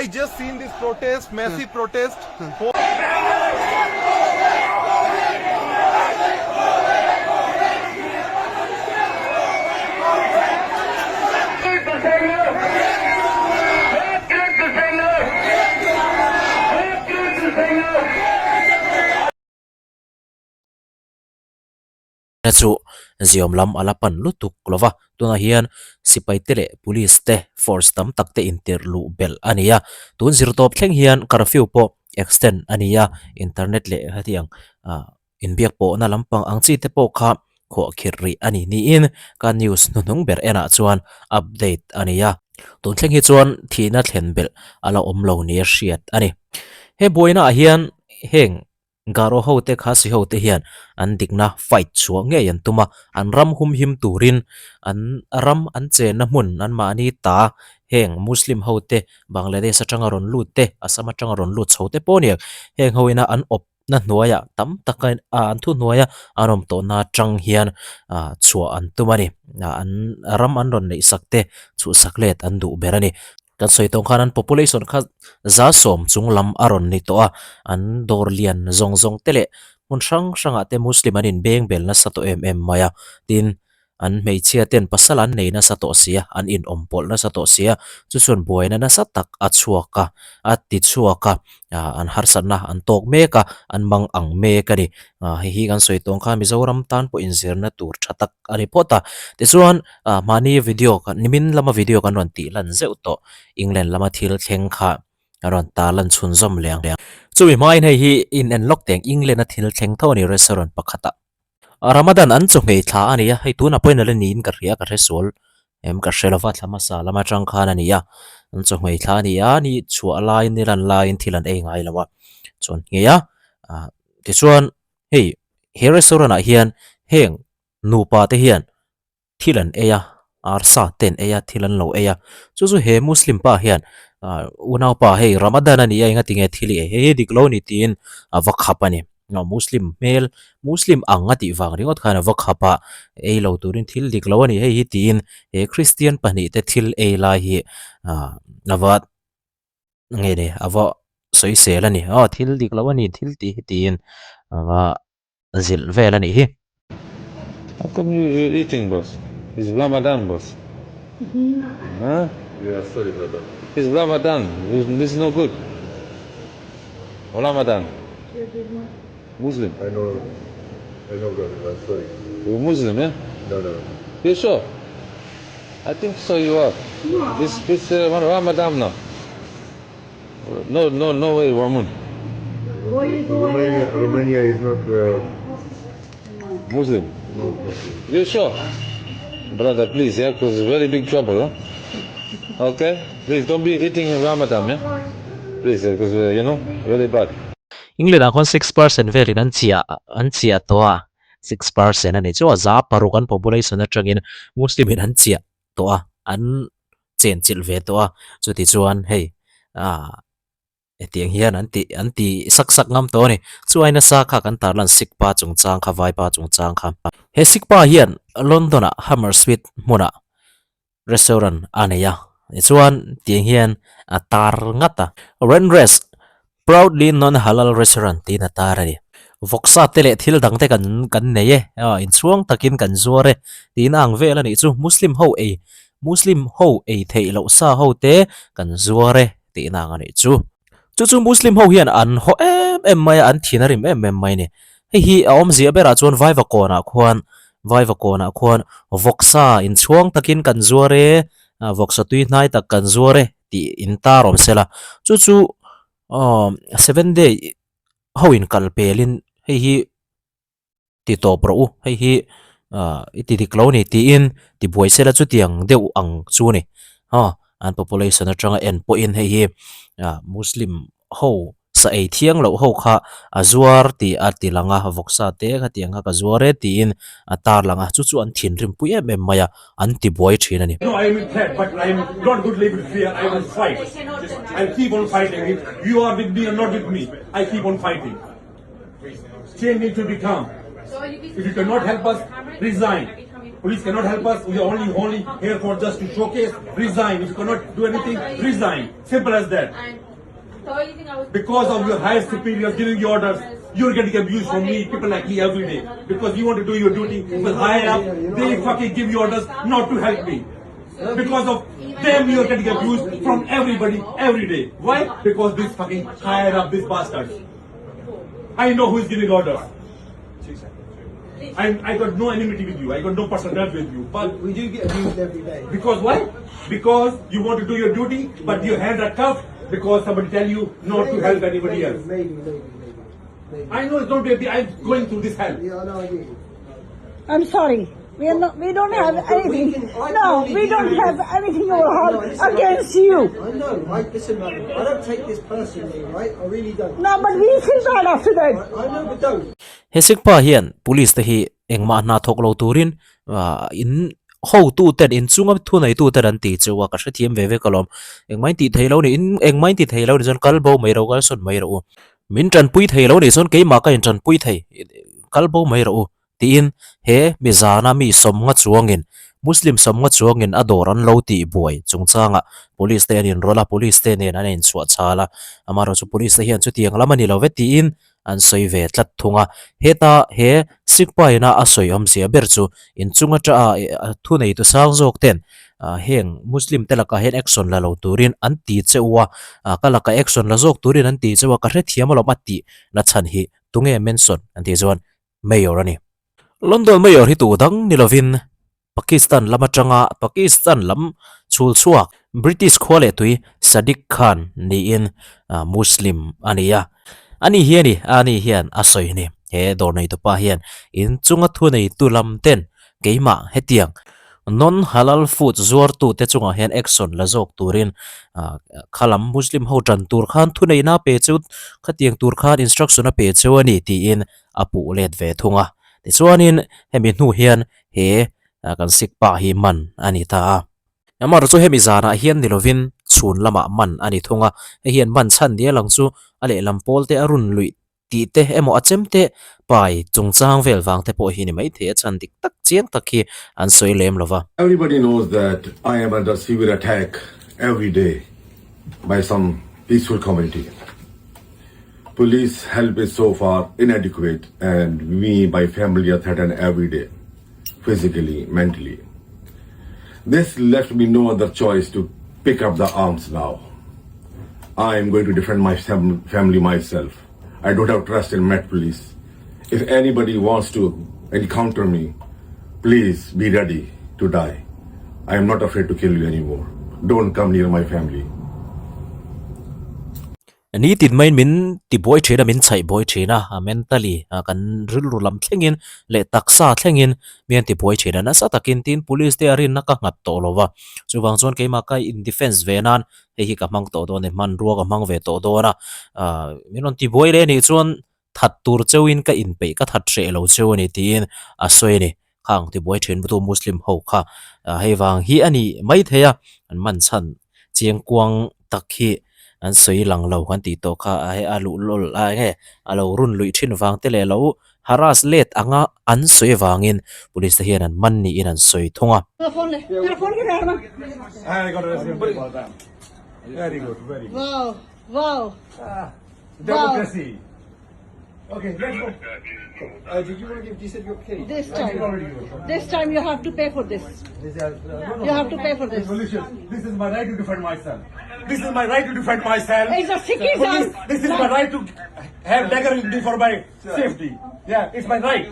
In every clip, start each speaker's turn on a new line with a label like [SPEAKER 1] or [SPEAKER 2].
[SPEAKER 1] I just seen this protest, massive protest.
[SPEAKER 2] Chu ziom lam alapan lutuk lova tuna hian sipai tele police te force tam takte intir lu bel ania tun zir top thleng hian curfew po extend ania internet le hatiang in biak po na lampang ang chi te po kha kho khirri ani ni in ka news nunung ber ena chuan update ania tun thleng hi chuan thina thlen bel ala omlo ni riat ani he boina hian heng garo ho te kha si ho te hian an dikna fight chuang nge yan tuma an ram hum him turin an ram an che na mun an ma ni ta heng muslim ho te bangladesh atanga ron lut te asam atanga ron lut chho te poniak heng hoina an op na hnuaya tam takai an thu hnuaya anom to na tang hian chua an tumani an ram an ron nei sakte chu saklet an du berani kan soi tong khanan population kha za som chung lam aron ni to a an dor lian zong zong tele mun sang sanga te muslim anin beng bel na sato maya tin an meichia ten pasalan nei na sato sia an in ompol na sato sia chuchun boina na satak achuaka ati chuaka an harsan na an tok meka an mang ang me ka ni hi kan soi tong kha mizoram tan po inzir na tur thatak ani pota ti chuan mani video kan nimin lama video kan ron ti lan zeu to england lama thil thleng kha ron ta lan chhun zom leng chui mai nei hi in en lok teng england a thil thleng tho ni restaurant pakhata ramadan an chu mei thla ania hei tuna point ala ni in ka ria ka resol em ka shelova thlama sa lama tang khan ania an chu mei thla ni a ni chu alai ni lan lain thilan ei ngai lawa chon ngeya ti chuan hei he restaurant a hian heng nupa te hian thilan eya arsa ten eya thilan lo eya chu he muslim pa hian unau pa hei ramadan ani ai nga tinge thili he diklo ni tin vakhapani no muslim male muslim anga ti wang ringot khana vakhapa ei lo turin thil diklo ani hei hi tin he christian pani te thil ei la hi awat nge de awa soi selani thil diklo ani thil ti tin awa zil velani hi.
[SPEAKER 3] How come you're eating, boss? It's Ramadan, boss. Huh?
[SPEAKER 1] Yeah, sorry, brother.
[SPEAKER 3] It's Ramadan. This is no good. Ramadan. Muslim.
[SPEAKER 1] I know, brother. I'm sorry.
[SPEAKER 3] You're Muslim, yeah?
[SPEAKER 1] No.
[SPEAKER 3] You sure? I think so. You are. This Ramadan now. No way, Ramun.
[SPEAKER 1] Romania is not
[SPEAKER 3] Muslim.
[SPEAKER 1] no.
[SPEAKER 3] You sure? Brother, please, yeah, because it's very big trouble, huh? Okay? Please don't be eating in Ramadan, yeah? Please, because, really bad.
[SPEAKER 2] England akon 6% verin an chia toa 6% ani chu za parukan population atangin muslimin an chia toa an chen chil ve toa chu ti chuan hei etiang hian anti sak ngam to ni chuaina sa kha kan tarlan sikpa chungchang kha vaipa chungchang kha he sikpa hian london hammersmith muna restaurant aneya chuan tiang hian atar ngata renres proudly non-halal restaurant tin atarani voksa tele thil dangte kan neye in chuang takin kan zuare tin ang vela ni chu muslim ho e thei lo sa ho te kan zuare ti na ngani chu muslim ho hian an ho em mai an thinarim em mai ni hi om zia bera chuan vaiva kona khwan voksa in chuang takin kan zuare voksa tui nai tak kan zuare ti in tarom sela chu 7 day hoin kalpelin hi ti to pro hi iti dikloni ti in ti boisela chu tiang deu ang chu ni an population atanga en po in hi muslim ho sa ei thiang lo ho kha azuar ti atilanga voksa te kha tianga ka zuare ti in atar langa chu an thin rim puya mem maya anti boy thinani
[SPEAKER 4] No, I am in threat, but I am not good live with fear. I will fight. I'll keep on fighting. If you are with me or not with me, I keep on fighting. Change need to be calm. If you cannot help us, resign. Police cannot help us. We are only here for just to showcase. Resign. If you cannot do anything, resign. Simple as that.
[SPEAKER 5] And the only thing I was
[SPEAKER 4] Because of your higher superiors giving you orders, you're getting abused from me, people like me every day. Because you want to do your duty, but higher up, they fucking give you orders not to help me. Because of them, you're getting abused from everybody every day. Why? Because this fucking higher up, these bastards. I know who is giving orders. I got no enmity with you. I got no personal with you. But
[SPEAKER 6] We do get abused every day.
[SPEAKER 4] because why? Because you want to do your duty, but your hands are cuffed because somebody tell you not to help anybody else.
[SPEAKER 6] Maybe.
[SPEAKER 4] I know it's not baby. I'm going through this hell.
[SPEAKER 6] Yeah, I know I do.
[SPEAKER 7] I'm sorry. We are not. We don't have anything. No, we don't have anything or hold against you.
[SPEAKER 6] I know, right? Listen, man, I don't take this personally, right? I really don't.
[SPEAKER 7] No, but we feel bad after that.
[SPEAKER 6] I know, but don't.
[SPEAKER 2] Hesik pa hian police te hi engma na thok lo turin in ho tu ten in chunga thu nei tu ten an ti chuwa ka hrethiam ve ve kalom engmai ti theilo ni in engmai ti theilo ni jon kalbo mai ro gal son mai ro min tran pui theilo ni son ke ma ka in tran pui thei kalbo mai ro ti in he mi zana mi som nga chuangin muslim som nga chuangin adoran lo ti buai chungchanga police te anin rola police te nen an in chua chala amaro chu police te hian chu tiang lamani lo ve ti in an soi ve tlat thunga heta he sikpai na asoi om sia ber chu in chunga tra thu nei tu sang jok ten heng muslim telaka hen action la lo turin an ti chewa kalaka action la jok turin an ti chewa ka hre thiam lo mati na chan hi tunge mention an ti chuan mayor ani London mayor hi tu dang nilovin Pakistan lama changa Pakistan lam chul chuak British khole tui Sadiq Khan ni in Muslim ania ani hian asoi ni he dor nei to pa hian in chunga thu nei tu lam ten keima hetiang non halal food zuar tu te chunga hian action la jok turin khalam muslim ho tran tur khan thu nei na pe chu khatiang tur khan instruction a pe chu ani ti in apu let ve thunga ti chuanin hemi hnu hian he kan sikpa hi man ani ta amar chu hemi zana hian nilovin chhun lama man ani thunga hian man chan dia lang chu ale lampol te arun lui ti te emo achem te pai chungchang vel wang te po hi ni mai the chan dik tak chiang takhi an soi lem lova
[SPEAKER 8] Everybody knows that I am under severe attack every day by some peaceful community. Police help is so far inadequate, and me, my family are threatened every day, physically, mentally. This left me no other choice to pick up the arms now. I am going to defend my family myself. I don't have trust in Met Police. If anybody wants to encounter me, please be ready to die. I am not afraid to kill you anymore. Don't come near my family.
[SPEAKER 2] ni tin main min ti boy thena min chai boy thena mentally kan ril rulam thlengin le taksa thlengin mian ti boy thena na sa takin tin police te arin na ka ngat to lova chuwang chon ke ma kai in defense venan he hi ka mang to do ne man ro ka mang ve to do na minon ti boy le ni chon that tur chewin ka in pe ka that re lo chew ni tin a soi ni khang ti boy then bu muslim ho kha hei wang hi ani mai theya an man chan chiang kwang takhi an soi lang lo kan ti to kha he alu lol he alo run lui thin wang te le lo haras let anga an soi wangin police hian an man ni in an soi thunga
[SPEAKER 7] Telephone ke karna.
[SPEAKER 4] I got arrested. Very good, very good.
[SPEAKER 7] Wow.
[SPEAKER 4] Democracy. Okay, let's go.
[SPEAKER 6] Did you want to give, you said your key?
[SPEAKER 7] This time you have to pay for this. You have to pay for this.
[SPEAKER 4] Resolution. This is my right to defend myself. This is my right to defend myself.
[SPEAKER 7] It's a Sikhism.
[SPEAKER 4] This is my right to have dagger with me for my safety. Yeah, it's my right.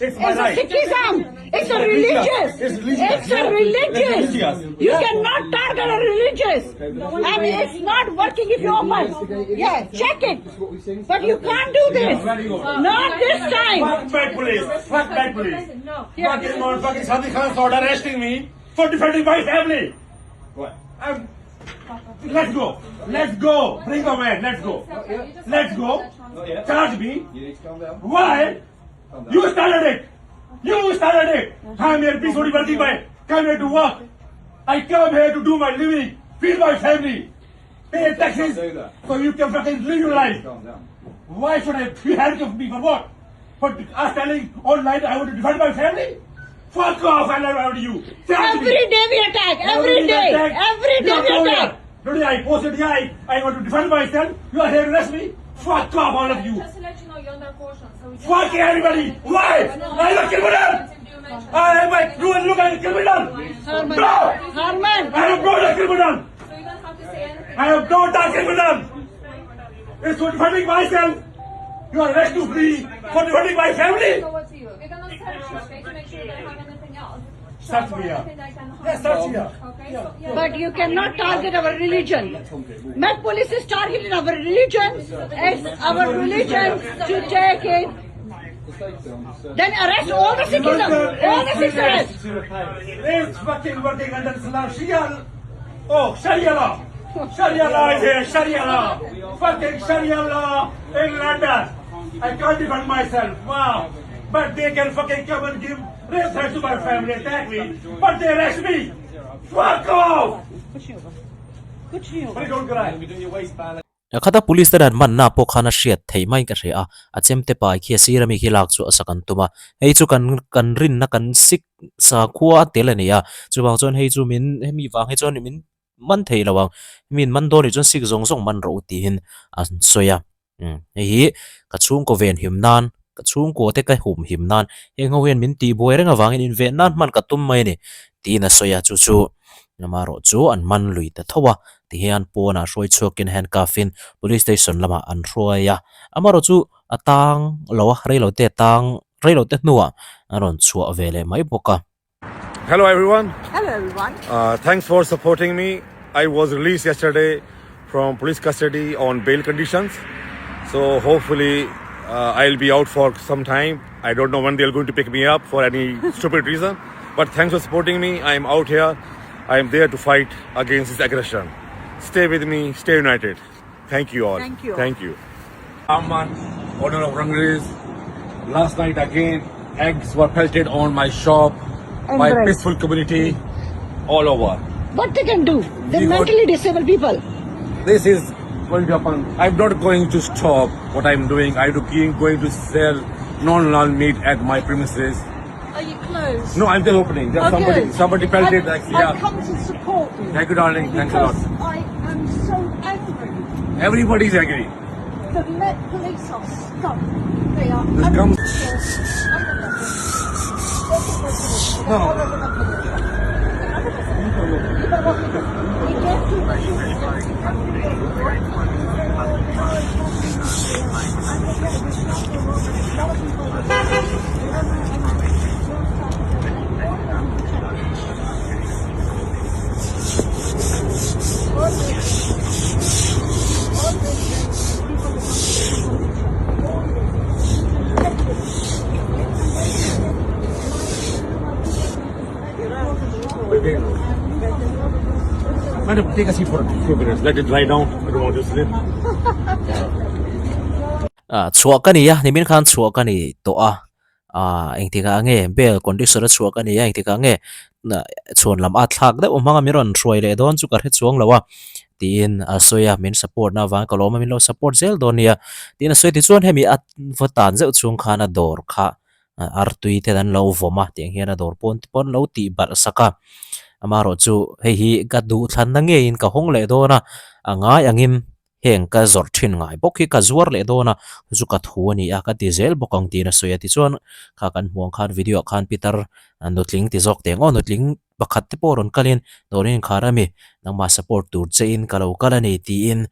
[SPEAKER 4] It's my
[SPEAKER 7] It's a
[SPEAKER 4] right.
[SPEAKER 7] Sikhism. It's a religious.
[SPEAKER 4] It's religious.
[SPEAKER 7] It's a religious.
[SPEAKER 4] It's religious.
[SPEAKER 7] You cannot target a religious. And it's not working if you open. Yeah, check it. But you can't do this. Not this time.
[SPEAKER 4] Fuck bad police. Fuck bad police. Fucking motherfucking Sadiq Khan started arresting me for defending my family. What? Let's go. Let's go. Bring a man. Let's go. Let's go. Charge me. Why? You started it. You started it. I'm here peacefully working by. Come here to work. I come here to do my living. Feed my family. Pay taxes. So you can fucking live your life. Why should I be handcuffed me for what? For us telling all night I want to defend my family? Fuck off, I love you.
[SPEAKER 7] Every day we attack. Every day. Every day we attack.
[SPEAKER 4] Today I posted the I want to defend myself. You are here to arrest me? Fuck off, all of you.
[SPEAKER 5] Just to let you know, you're under caution. So we just
[SPEAKER 4] Fuck everybody. Why? I am a criminal. I am a look at a criminal. No.
[SPEAKER 7] Harman.
[SPEAKER 4] I am not a criminal.
[SPEAKER 5] So you don't have to say anything.
[SPEAKER 4] I am not a criminal. It's for defending myself. You are arrested me for defending my family.
[SPEAKER 5] So what to you? We're gonna search you, okay, to make sure you don't have anything else.
[SPEAKER 4] Search me, yeah.
[SPEAKER 5] Anything that can harm
[SPEAKER 4] Yes, search
[SPEAKER 5] you.
[SPEAKER 4] me, yeah.
[SPEAKER 5] Okay, so yeah.
[SPEAKER 7] But you cannot target our religion. Met police is targeting our religion. It's our religion to take it. Then arrest all the Sikhism. All the Sikhs arrest.
[SPEAKER 4] It's fucking working under Islam. Sharia. Oh, Sharia law. Sharia law is here. Sharia law. Fucking Sharia law in London. I can't defend myself. Wow. But they can fucking come and give rape threats to my family, attack me. But they arrest me. Fuck off. But don't cry.
[SPEAKER 2] khata police dan man na po khana hriat thei mai ka hria a chemte pai khi sirami khi lak chu asakan tuma hei chu kan rin na kan sik sa khuwa telania chu bang chon hei chu min hemi wang hei chon min man thei lawang min man do ni chon sik zong zong man ro ti hin an soya hei ka chung ko ven him nan ka chung ko te ka hum him nan heng ho hen min ti boi renga wangin in ven nan man ka tum mai ni ti na soya chu chu namaro chu an man lui ta thowa ti hian pona roi chokin handcuffin police station lama an roya amaro chu atang lo reilo te tang reilo te nuwa aron chu avele mai boka.
[SPEAKER 1] Hello everyone.
[SPEAKER 7] Hello everyone.
[SPEAKER 1] Thanks for supporting me. I was released yesterday from police custody on bail conditions. So hopefully I'll be out for some time. I don't know when they're going to pick me up for any stupid reason. But thanks for supporting me. I am out here. I am there to fight against this aggression. Stay with me. Stay united. Thank you all.
[SPEAKER 7] Thank you.
[SPEAKER 1] Thank you.
[SPEAKER 3] Amman, owner of Rangres. Last night again, eggs were pelted on my shop by
[SPEAKER 7] bread.
[SPEAKER 3] peaceful community all over.
[SPEAKER 7] What they can do? They're
[SPEAKER 3] We got-
[SPEAKER 7] mentally disabled people.
[SPEAKER 3] This is going to happen. I'm not going to stop what I'm doing. I'm going to sell non-halal meat at my premises.
[SPEAKER 7] Are you closed?
[SPEAKER 3] No, I'm just opening. Just somebody pelted.
[SPEAKER 7] I've come to support you.
[SPEAKER 3] Thank you, darling. Thanks a lot.
[SPEAKER 7] Because I am so angry.
[SPEAKER 3] Everybody's angry.
[SPEAKER 7] The Met police are scum. They are
[SPEAKER 3] This comes. Madam, take a seat for a few minutes. Let it dry down. I don't want to sleep.
[SPEAKER 2] Chuak ka niya nimin khan chuak ka ni to eng tika nge bel condition chuak ka niya eng tika nge na chon lam athak da umanga miron roi le don chu kar he chuang lawa tin soya min support na wang kaloma min lo support zel don ya tin soy ti chuan hemi at votan zeu chung khana dor kha artui te dan lo voma tiang hian dor pon lo ti bar saka amaro chu hei hi ga du than na nge in ka hong le dona anga angim heng ka zor thin ngai bok hi ka zuar le dona chu ka thu ani a ka diesel bokang ti na soya ti chuan kha kan huang khan video khan peter nutling ti zok teng on nutling pakhat te poron kalin dorin kharami nangma support tur chein kalo kalani ti in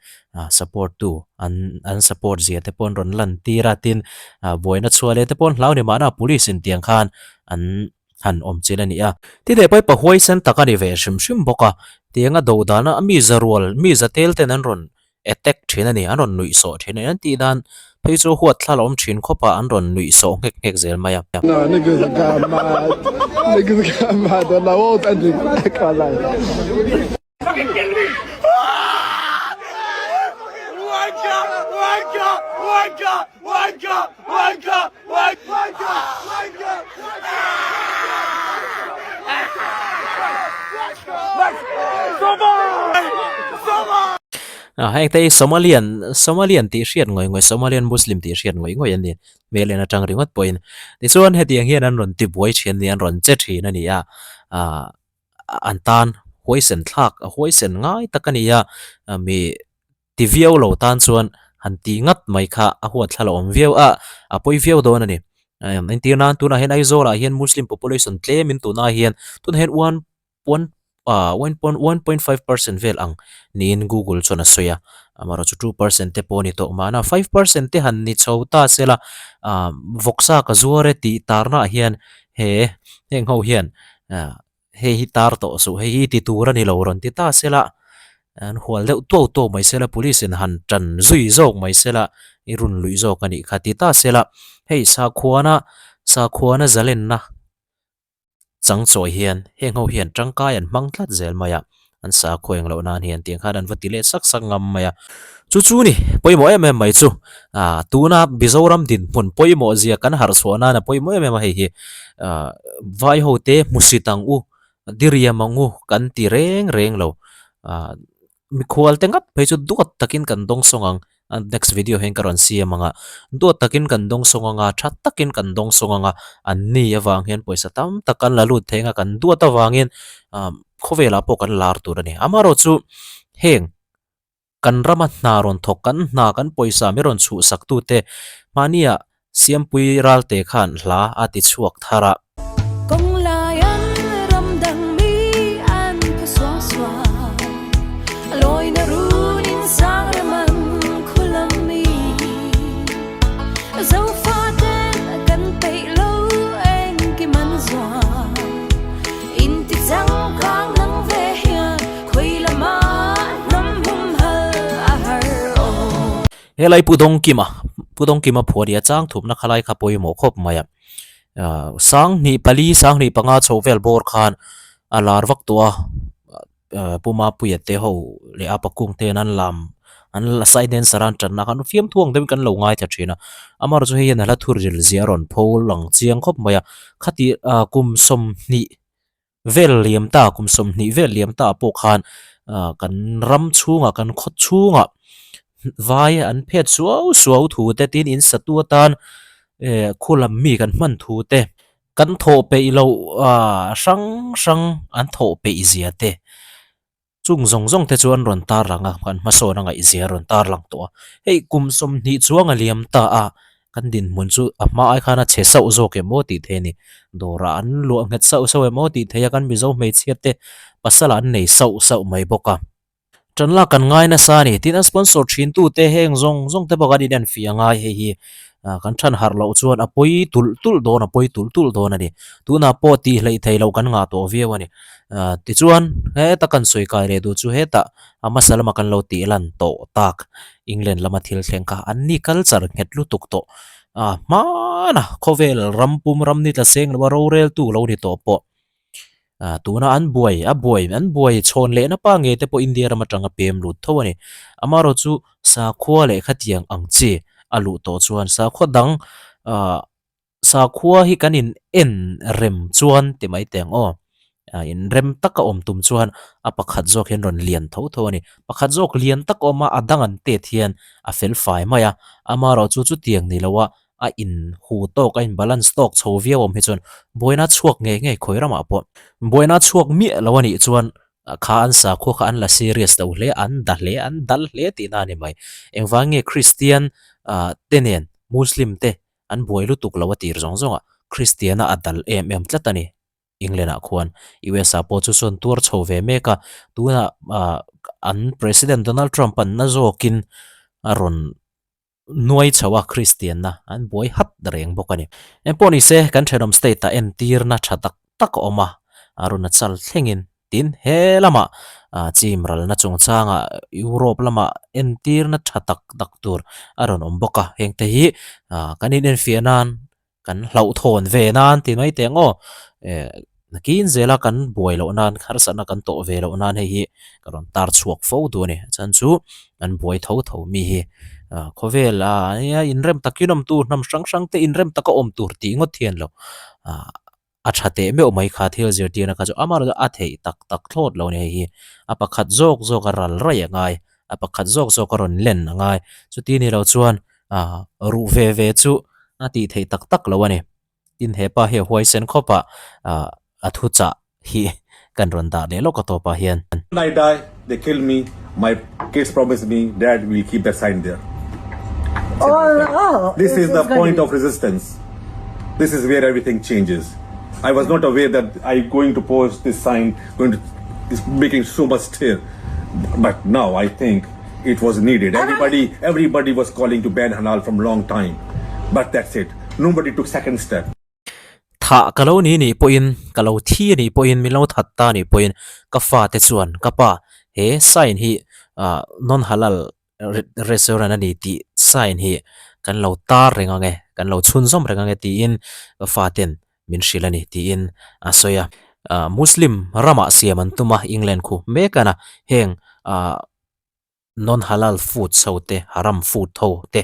[SPEAKER 2] support tu an support zia te pon ron lan ti ratin boina chuale te pon hlauni mana police in tiang khan an han om chilani a ti de pai pahoi sen takani ve shim shim boka tianga do dana ami zarwal mi zatel ten an ron attack thina ni anon nui so thina an ti dan pheichu huat thlalom thin khopa an ron nui so ngek ngek zel maya
[SPEAKER 9] No, niggas got mad. Niggas got mad. And I won't end it. I can't lie.
[SPEAKER 4] Fucking kill me!
[SPEAKER 2] hang te Somalian ti hriat ngoi Somalian Muslim ti hriat ngoi an ni mele na tang ringot point ti chuan hetiang hian an ron ti buai thian ni an ron che thin ani a an tan hoisen thlak a hoisen ngai takania mi ti viau lo tan chuan han ti ngat mai kha a huat thla om viau a poi viau don ani in ti nan tu na hen aizola hian Muslim population claim in tu na hian tun hen 1.5% vel ang nin Google chona soya amaro chu 2% te poni to mana 5% te han ni chota sela voksa ka zuare ti tarna hian he heng ho hian he hi tar to so he hi ti tura ni lo ron ti ta sela an hual deuh to mai sela police in han tran zui zok mai sela irun lui zok ani khati ta sela hei sa khuana zalen na chang choi hian heng ho hian tangkai an mang thlat zel maya an sa khoeng lo nan hian tiang khan an vatile sak ngam maya chu ni poimo mai chu tuna bizoram din mun poimo zia kan har chhuana na poimo hei hi vai ho te musitang u diria mangu kan ti reng lo mi khwal tengat pe chu duat takin kan dong songang next video hen karon si manga duat takin kan dong songa that takin kan dong songa an ni awang hen poisa tam takan lalu thenga kan duat awangin khovela po kan lar tur ani amaro chu heng kan ramat na ron thok kan na kan poisa mi ron chu saktu te mania siampui ralte khan hla ati chuak thara helai pudong kima phoria chang thup na khalai kha poi mo khop maya sang ni panga chovel bor khan alar vak tua puma puyate ho le apakung te nan lam an la saiden saran tan na kan fiam thuang dem kan lo ngai tha thina amar chu hian la thur ril ziaron phol lang chiang khop maya khati kum som ni vel liam ta po khan kan ram chunga kan khot chunga vai an phet suau thu te tin in satua tan khulam mi kan man thu te kan tho pe lo sang an tho pe izia te chung zong te chuan ron tar langa kan maso na nga izia ron tar lang to hei kum som ni chuanga liam ta kan din mun chu ama ai khana che sau zo ke mo ti the ni dora an lu nget sau e mo ti the ya kan mi zo me chiat te pasala an nei sau mai boka chanla kan ngai na sa ni tin sponsor thin tu te heng zong te baka din fi anga hi kan than har lo chuan apoi tul don ani tuna po ti hlei thei lo kan nga to viewani ti chuan he ta kan soi kai re du chu he ta ama salama kan lo ti lan to tak England lama thil thleng ka anni culture ngetlu tuk to mana khovel rampum ramni ta seng lo ro rel tu lo ni to po tuna an buai chon le na pa nge te po India rama tanga pem lut thawani amaro chu sa khwa le khatiang angchi alu to chuan sa khwa dang sa khwa hi kanin en rem chuan ti mai teng in rem taka om tum chuan apakhat jok hen ron lian thawani pakhat jok lian tak oma adang an te thian a fel fai maya amaro chu tiang ni lawa a in hu to ka in balance stock chovia om hi chon boina chuak nge khoirama po boina chuak mi lawani chuan kha an sa kho kha an la serious to hle an dal hle ti na ni mai engwange Christian tenen Muslim te an boilu tuk lawa tir zonga Christiana adal em tlatani England a khuan USA po chu son tur chove meka tuna an President Donald Trump an na zokin aron nuai chawa Christian na an boy hat reng bokani emponi se kan thenom state ta entir na thatak tak oma aruna chal thlengin tin he lama chimral na chungchanga Europe lama entir na thatak tak tur aron omboka hengte hi kanin en fianan kan hlau thon ve nan ti mai tengo nakin zela kan boy lo nan kharsana kan to ve lo nan hi karon tar chuak fo du ni chan chu an boy tho mi hi khovel ya inrem takinom tu nam sang te inrem taka om tur ti ngot thian lo athate me omai kha thil zir tina ka jo amar a thei tak thlot lo ne hi apakhat jok ral rai ngai pakhat zok zok ron len ngai chu ti ni lo chuan ru ve chu ati thei tak lo ani tin he pa he huai sen khopa athu cha hi kan ron da le lo ka to pa hian
[SPEAKER 1] When I die, they kill me. My kids promise me, Dad, we'll keep that sign there. This is the point of resistance. This is where everything changes. I was not aware that I'm going to post this sign, is making so much stir. But now I think it was needed. Everybody was calling to ban halal from long time. But that's it. Nobody took second step.
[SPEAKER 2] tha kalau ni po in kalau thi ni po in milo thatta ni po in ka fa te chuan ka pa he sign hi non halal restaurant ani ti sign hi kan lo tar renga nge kan lo chhun som renga nge ti in ka fa ten min shilani ti in asoya muslim rama siaman tuma england khu me kana heng non halal food sote haram food tho te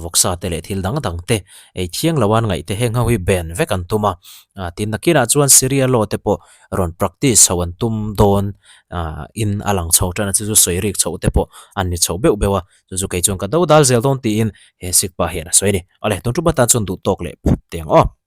[SPEAKER 2] voksa te le thil dang te ei thiang lawan ngai te heng hawi ben vekan tuma tin nakina chuan syria lo te po ron practice hawan tum don in alang chho tana chu soirik chho te po an ni chho beu bewa chu kai chuan ka do dal zel don ti in he sik pa hian soini ale ton tu bata chun du tok le teng o